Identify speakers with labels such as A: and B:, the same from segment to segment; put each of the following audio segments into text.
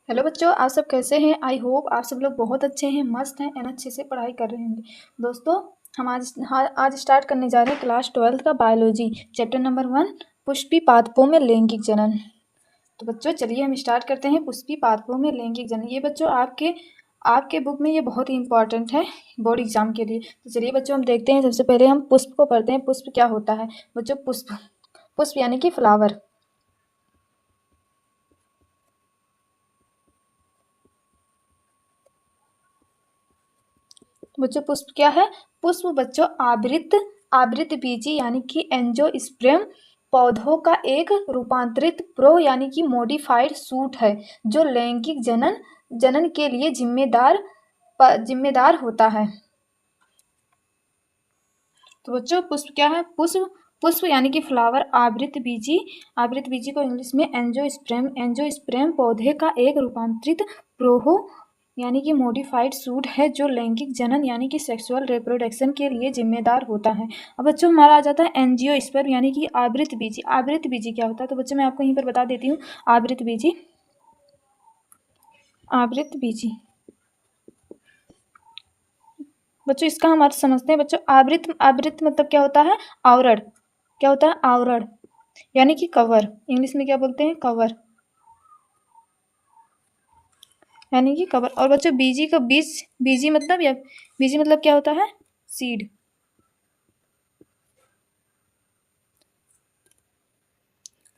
A: Hello बच्चों, आप सब कैसे हैं। आई होप आप सब लोग बहुत अच्छे हैं, मस्त हैं एंड अच्छे से पढ़ाई कर रहे होंगे। दोस्तों, हम आज स्टार्ट करने जा रहे हैं क्लास 12 का बायोलॉजी चैप्टर नंबर 1 पुष्पी पादपों में लैंगिक जनन। तो बच्चों चलिए हम स्टार्ट करते हैं। पुष्पी पादपों में लैंगिक जनन, ये बच्चों आपके बुक में ये बहुत ही इंपॉर्टेंट है बोर्ड एग्जाम के लिए। तो चलिए बच्चों हम देखते हैं। सबसे पहले हम पुष्प को पढ़ते हैं। पुष्प क्या होता है बच्चों? पुष्प यानी कि फ्लावर। बच्चों पुष्प क्या है? पुष्प बच्चों आवृत बीजी यानी कि एंजियोस्पर्म पौधों का एक रूपांतरित प्रो यानी कि मॉडिफाइड सूट है जो लैंगिक जनन के लिए जिम्मेदार होता है। तो बच्चों पुष्प क्या है? पुष्प यानी कि फ्लावर आवृत बीजी को इंग्लिश में एंजियोस्पर्म पौधे का एक रूपांतरित प्रोहो यानी कि मॉडिफाइड सूट है जो लैंगिक जनन यानी कि सेक्सुअल रिप्रोडक्शन के लिए जिम्मेदार होता है। अब बच्चों हमारा आ जाता है एंजियोस्पर्म यानी कि आवृत बीजी क्या होता है? तो बच्चों मैं आपको यहीं पर बता देती हूँ। आवृत बीजी बच्चों इसका हम अर्थ समझते हैं। बच्चों आवृत मतलब क्या होता है? आवरण। क्या होता है? आवरण यानी कि कवर। इंग्लिश में क्या बोलते हैं? कवर यानी कि कवर। और बच्चों बीजी मतलब क्या होता है? सीड।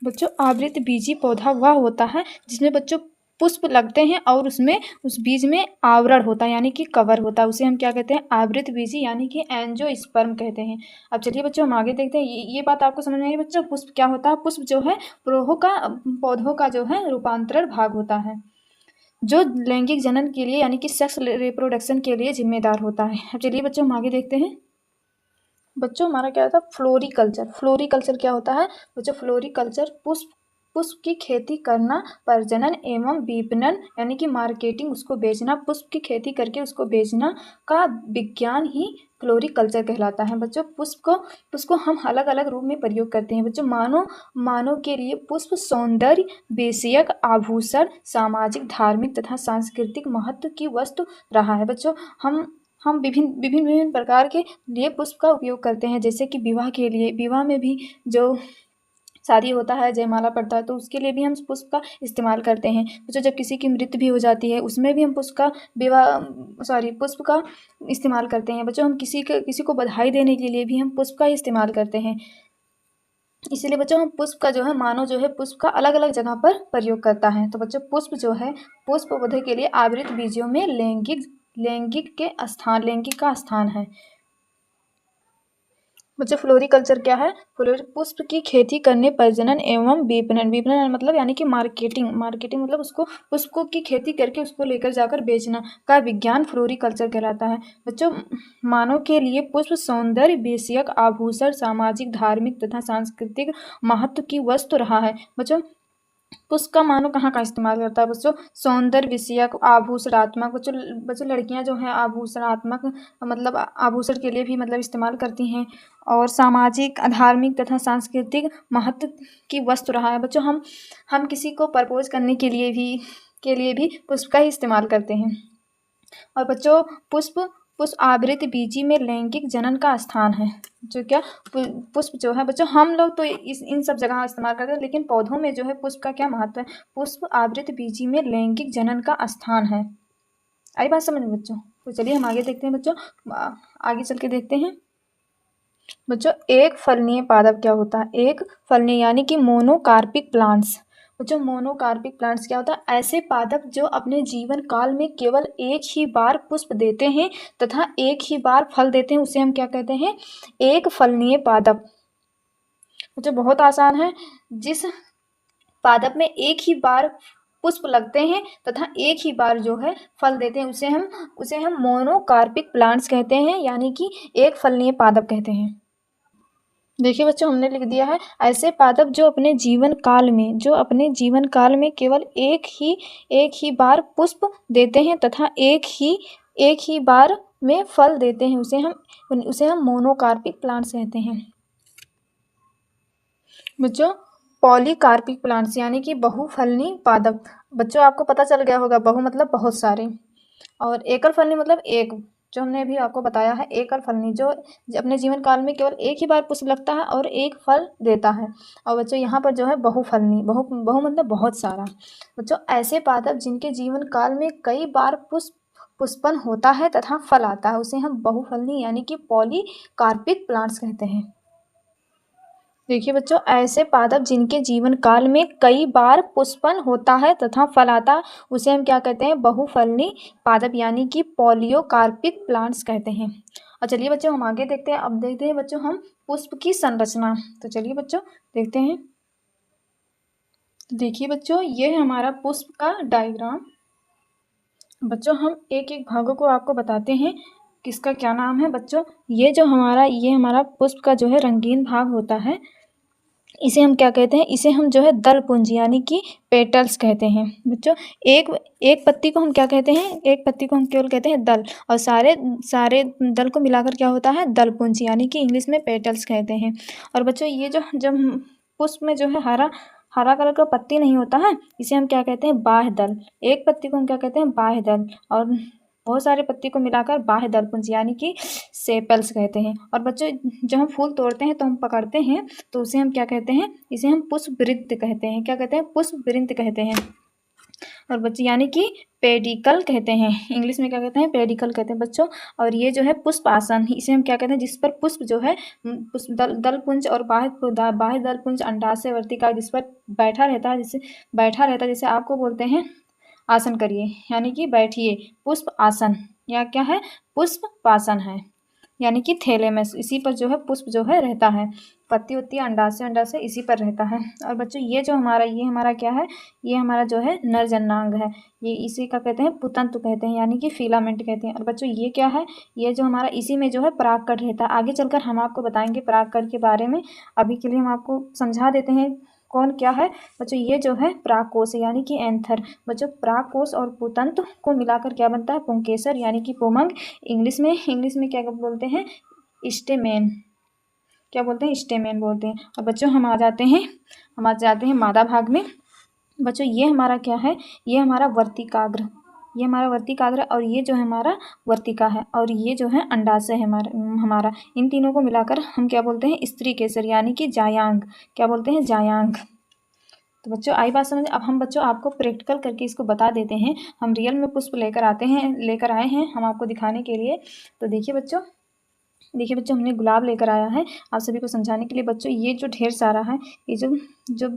A: बच्चों आवृत बीजी पौधा वह होता है जिसमें बच्चों पुष्प लगते हैं और उस बीज में आवरण होता है यानी कि कवर होता है। उसे हम क्या कहते हैं? आवृत बीजी यानी कि एंजियोस्पर्म कहते हैं। अब चलिए बच्चों हम आगे देखते हैं। ये बात आपको समझ में आई बच्चों? पुष्प क्या होता है? पुष्प जो है पौधों का जो है रूपांतरण भाग होता है जो लैंगिक जनन के लिए यानी कि सेक्स रिप्रोडक्शन के लिए जिम्मेदार होता है। अब चलिए बच्चों हम आगे देखते हैं। बच्चों हमारा क्या होता है? फ्लोरिकल्चर क्या होता है बच्चों? फ्लोरिकल्चर पुष्प की खेती करना, प्रजनन एवं विपणन यानी कि मार्केटिंग, उसको बेचना, पुष्प की खेती करके उसको बेचना का विज्ञान ही फ्लोरिकल्चर कहलाता है। बच्चों पुष्प को हम अलग अलग रूप में प्रयोग करते हैं। बच्चों मानव के लिए पुष्प सौंदर्य विषयक, आभूषण, सामाजिक, धार्मिक तथा सांस्कृतिक महत्व की वस्तु रहा है। बच्चों हम विभिन्न प्रकार के लिए पुष्प का उपयोग करते हैं। जैसे कि विवाह में भी जो शादी होता है, जयमाला पड़ता है, तो उसके लिए भी हम पुष्प का इस्तेमाल करते हैं। बच्चों जब किसी की मृत्यु भी हो जाती है उसमें भी हम पुष्प का इस्तेमाल करते हैं। बच्चों हम किसी को बधाई देने के लिए भी हम पुष्प का इस्तेमाल करते हैं। इसीलिए बच्चों हम पुष्प का जो है मानव जो है पुष्प का अलग अलग जगह पर प्रयोग करता है। तो बच्चों पुष्प जो है पुष्प पौधे के लिए आवृत बीजों में लैंगिक का स्थान है। बच्चों फ्लोरिकल्चर क्या है? पुष्प की खेती करने, प्रजनन एवं विपणन मतलब यानी कि मार्केटिंग मतलब उसको पुष्पों की खेती करके उसको लेकर जाकर बेचना का विज्ञान फ्लोरिकल्चर कहलाता है। बच्चों मानव के लिए पुष्प सौंदर्य विषयक, आभूषण, सामाजिक, धार्मिक तथा सांस्कृतिक महत्व की वस्तु रहा है। बच्चों पुष्प का मानव कहाँ का इस्तेमाल करता है? बच्चों सौंदर्य विषयक, आभूषणात्मक। बच्चों लड़कियां जो हैं आभूषणात्मक मतलब आभूषण के लिए भी मतलब इस्तेमाल करती हैं। और सामाजिक, धार्मिक तथा सांस्कृतिक महत्व की वस्तु रहा है। बच्चों हम किसी को प्रपोज करने के लिए भी पुष्प का ही इस्तेमाल करते हैं। और बच्चों पुष्प आवृत बीजी में लैंगिक जनन का स्थान है। जो क्या पुष्प जो है बच्चों हम लोग तो इन सब जगह इस्तेमाल करते हैं, लेकिन पौधों में जो है पुष्प का क्या महत्व है? पुष्प आवृत बीजी में लैंगिक जनन का स्थान है। आई बात समझ में बच्चों? तो चलिए हम आगे देखते हैं बच्चों। आगे चल के देखते हैं बच्चों एक फलनीय पादप क्या होता है? एक फलनीय यानी कि मोनोकार्पिक प्लांट्स। बच्चों मोनोकार्पिक प्लांट्स क्या होता है? ऐसे पादप जो अपने जीवन काल में केवल एक ही बार पुष्प देते हैं तथा एक ही बार फल देते हैं, उसे हम क्या कहते हैं? एक फलनीय पादप। बच्चों बहुत आसान है। जिस पादप में एक ही बार पुष्प लगते हैं तथा एक ही बार जो है फल देते हैं उसे हम मोनोकार्पिक प्लांट्स कहते हैं यानी कि एक फलनीय पादप कहते हैं। देखिए बच्चों हमने लिख दिया है ऐसे पादप जो अपने जीवन काल में केवल एक ही बार पुष्प देते हैं तथा एक ही बार में फल देते हैं, उसे हम मोनोकार्पिक प्लांट्स कहते हैं। बच्चों पॉलीकार्पिक प्लांट्स यानी कि बहुफलनी पादप। बच्चों आपको पता चल गया होगा, बहु मतलब बहुत सारे, और एकल फलनी मतलब एक, जो हमने अभी आपको बताया है। एकल फलनी जो अपने जीवन काल में केवल एक ही बार पुष्प लगता है और एक फल देता है। और बच्चों यहाँ पर जो है बहुफलनी, बहु मतलब बहुत सारा। बच्चों ऐसे पादप जिनके जीवन काल में कई बार पुष्पन होता है तथा फल आता है, उसे हम बहुफलनी यानी कि पॉलीकार्पिक प्लांट्स कहते हैं। देखिए बच्चों, ऐसे पादप जिनके जीवन काल में कई बार पुष्पन होता है तथा फल आता, उसे हम क्या कहते हैं? बहुफलनी पादप यानी कि पॉलियोकार्पिक प्लांट्स कहते हैं। और चलिए बच्चों हम आगे देखते हैं। अब देखते हैं बच्चों हम पुष्प की संरचना। तो चलिए बच्चों देखते हैं। देखिए बच्चों, ये है हमारा पुष्प का डायग्राम। बच्चों हम एक एक भागों को आपको बताते हैं किसका क्या नाम है। बच्चों ये हमारा पुष्प का जो है रंगीन भाग होता है, इसे हम क्या कहते हैं? इसे हम जो है दल पुंज यानी कि पेटल्स कहते हैं। बच्चों एक एक पत्ती को हम क्या कहते हैं? एक पत्ती को हम केवल कहते हैं दल, और सारे सारे दल को मिलाकर क्या होता है? दल पुंज यानी कि इंग्लिश में पेटल्स कहते हैं। और बच्चों ये जो जब पुष्प में जो है हरा हरा कलर का पत्ती नहीं होता है, इसे हम क्या कहते हैं? बाह्य दल। एक पत्ती को हम क्या कहते हैं? बाह्य दल, और बहुत सारे पत्ती को मिलाकर बाह्य दलपुंज यानी कि सेपल्स कहते हैं। और बच्चों जब हम फूल तोड़ते हैं तो हम पकड़ते हैं, तो उसे हम क्या कहते हैं? इसे हम पुष्पवृंत कहते हैं। क्या कहते हैं? पुष्पवृंत कहते हैं। और बच्चे यानी कि पेडिकल कहते हैं, इंग्लिश में क्या कहते हैं? पेडिकल कहते हैं बच्चों। और ये जो है पुष्प आसन, इसे हम क्या कहते हैं? जिस पर पुष्प जो है पुष्प दलपुंज और बाह्य दलपुंज अंडाशय वर्तिका जिस पर बैठा रहता है, जैसे आपको बोलते हैं आसन करिए यानी कि बैठिए, पुष्प आसन, या क्या है? पुष्पासन है यानी कि थैलेमस, इसी पर जो है पुष्प जो है रहता है। पत्ती होती है अंडाशय इसी पर रहता है। और बच्चों ये हमारा क्या है? ये हमारा जो है नर जननांग है। ये इसी का कहते हैं पुतंतु कहते हैं यानी कि फिलामेंट कहते हैं। और बच्चों ये क्या है? ये जो हमारा इसी में जो है परागकण रहता है। आगे चलकर हम आपको बताएंगे परागकण के बारे में। अभी के लिए हम आपको समझा देते हैं कौन क्या है। बच्चों ये जो है परागकोश यानी कि एंथर। बच्चों परागकोश और पुतंतु को मिलाकर क्या बनता है? पुंकेसर यानी कि पुमंग। इंग्लिश में क्या बोलते हैं? स्टेमेन। क्या बोलते हैं? स्टेमेन बोलते हैं। और बच्चों हम आ जाते हैं मादा भाग में। बच्चों ये हमारा क्या है? ये हमारा वर्तिकाग्र, और ये जो है हमारा वर्तिका है, और ये जो है अंडाशय है हमारा। इन तीनों को मिलाकर हम क्या बोलते हैं? स्त्री केसर यानी कि जायांग। क्या बोलते हैं? जायांग। तो बच्चों आई बात समझ। अब हम बच्चों आपको प्रैक्टिकल करके इसको बता देते हैं। हम रियल में पुष्प लेकर आए हैं हम आपको दिखाने के लिए। तो देखिए बच्चों हमने गुलाब लेकर आया है आप सभी को समझाने के लिए। बच्चों ये जो ढेर सारा है, ये जो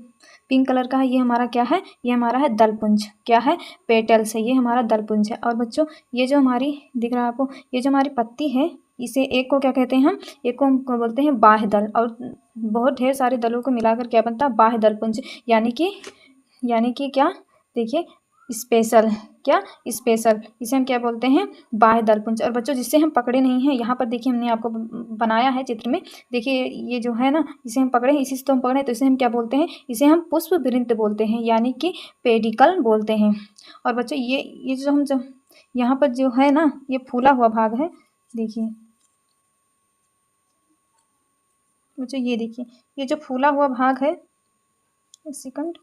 A: पिंक कलर का है, ये हमारा क्या है? ये हमारा है दलपुंज। क्या है? पेटल्स है, ये हमारा दलपुंज है। और बच्चों ये जो हमारी दिख रहा है आपको, ये जो हमारी पत्ती है, इसे एक को क्या कहते हैं? हम एक को हम बोलते हैं बाह्य दल, और बहुत ढेर सारे दलों को मिलाकर क्या बनता है? बाह्य दलपुंज यानी कि क्या? देखिए स्पेशल, क्या? स्पेशल, इसे हम क्या बोलते हैं? बाह्य दलपुंज। और बच्चों जिससे हम पकड़े नहीं हैं, यहाँ पर देखिए हमने आपको बनाया है चित्र में। देखिए ये जो है ना, इसे हम पकड़े हैं, इसी से तो हम पकड़े हैं, तो इसे हम क्या बोलते हैं? इसे हम पुष्पवृंत बोलते हैं यानी कि पेडिकल बोलते हैं। और बच्चों ये जो यहाँ पर जो है ना, ये फूला हुआ भाग है। देखिए बच्चों ये देखिए, ये जो फूला हुआ भाग है, एक सेकंड,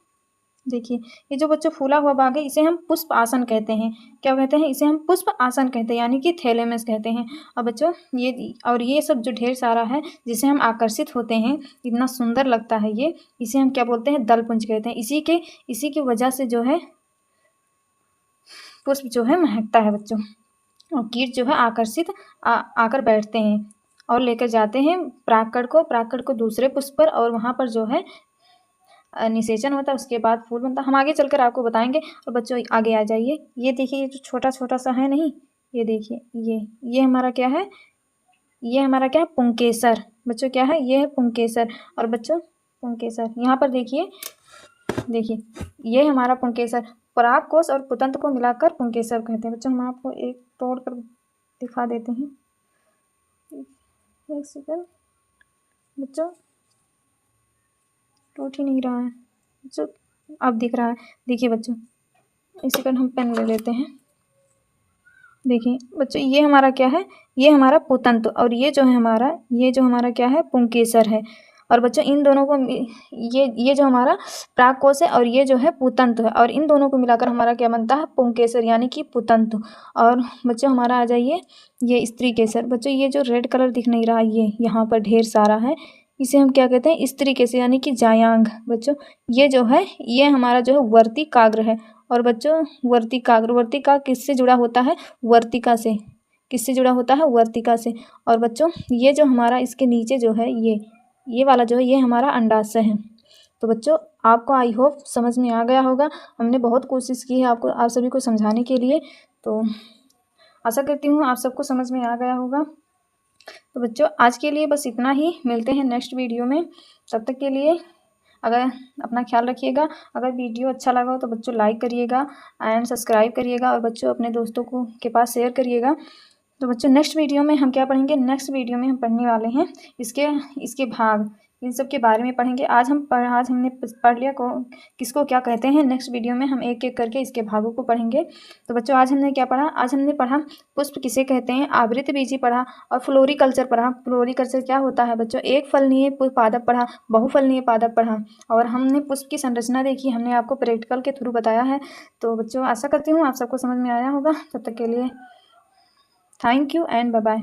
A: देखिए ये जो बच्चों फूला हुआ भाग है, इसे हम पुष्प आसन कहते हैं। क्या कहते हैं? इसे हम पुष्प आसन कहते हैं यानी कि थैलेमस कहते हैं। और बच्चों ये सब जो ढेर सारा है, जिसे हम आकर्षित होते हैं, इतना सुंदर लगता है ये, इसे हम क्या बोलते हैं? दलपुंज कहते हैं। इसी की वजह से जो है पुष्प जो है महकता है बच्चों, और कीट जो है आकर्षित आकर बैठते हैं और लेकर जाते हैं परागकण को दूसरे पुष्प पर, और वहाँ पर जो है निषेचन होता है, उसके बाद फूल बनता है। हम आगे चलकर आपको बताएंगे। और बच्चों आगे आ जाइए, ये देखिए ये जो छोटा छोटा सा है नहीं, ये देखिए ये हमारा क्या है? ये हमारा क्या है? पुंकेसर। बच्चों क्या है? ये है पुंकेसर। और बच्चों पुंकेसर यहाँ पर देखिए ये हमारा पुंकेसर। परागकोश और पुतंत को मिलाकर पुंकेसर कहते हैं। बच्चों हम आपको एक तोड़ कर दिखा देते हैं, एक सेकंड। बच्चों टूट ही नहीं रहा है बच्चों, अब दिख रहा है। देखिए बच्चों, एक सेकंड हम पेन ले लेते हैं। देखिए बच्चों ये हमारा क्या है? ये हमारा पुतंत, और ये जो हमारा क्या है? पुंकेसर है। और बच्चों इन दोनों को ये जो हमारा प्राककोश है और ये जो है पुतंतु है, और इन दोनों को मिलाकर हमारा क्या बनता है, पुंकेसर यानी कि पुतंतु। और बच्चों हमारा आ जाइए ये स्त्री केसर। बच्चों ये जो रेड कलर दिख नहीं रहा, ये यहाँ पर ढेर सारा है, इसे हम क्या कहते हैं, स्त्री केसर यानी कि जायांग। बच्चों ये जो है ये हमारा जो है वर्तिकाग्र है। और बच्चों वर्तिकाग्र किससे जुड़ा होता है, वर्तिका से। किससे जुड़ा होता है, वर्तिका से। और बच्चों ये जो हमारा इसके नीचे जो है ये वाला जो है ये हमारा अंडाशय है। तो बच्चों आपको आई होप समझ में आ गया होगा। हमने बहुत कोशिश की है आपको, आप सभी को समझाने के लिए, तो आशा करती हूँ आप सबको समझ में आ गया होगा। तो बच्चों आज के लिए बस इतना ही, मिलते हैं नेक्स्ट वीडियो में। तब तक के लिए अगर अपना ख्याल रखिएगा। अगर वीडियो अच्छा लगा हो तो बच्चों लाइक करिएगा एंड सब्सक्राइब करिएगा, और बच्चों अपने दोस्तों को के पास शेयर करिएगा। तो बच्चों नेक्स्ट वीडियो में हम क्या पढ़ेंगे, नेक्स्ट वीडियो में हम पढ़ने वाले हैं इसके भाग, इन सब के बारे में पढ़ेंगे। आज हमने पढ़ लिया किसको क्या कहते हैं। नेक्स्ट वीडियो में हम एक एक करके इसके भागों को पढ़ेंगे। तो बच्चों आज हमने क्या पढ़ा, आज हमने पढ़ा पुष्प किसे कहते हैं, आवृतबीजी पढ़ा, और फ्लोरिकल्चर पढ़ा। फ्लोरिकल्चर क्या होता है बच्चों, एक फलनीय पादप पढ़ा, बहुफलनीय पादप पढ़ा, और हमने पुष्प की संरचना देखी, हमने आपको प्रैक्टिकल के थ्रू बताया है। तो बच्चों आशा करती हूँ आप सबको समझ में आया होगा। तब तक के लिए thank you and bye bye.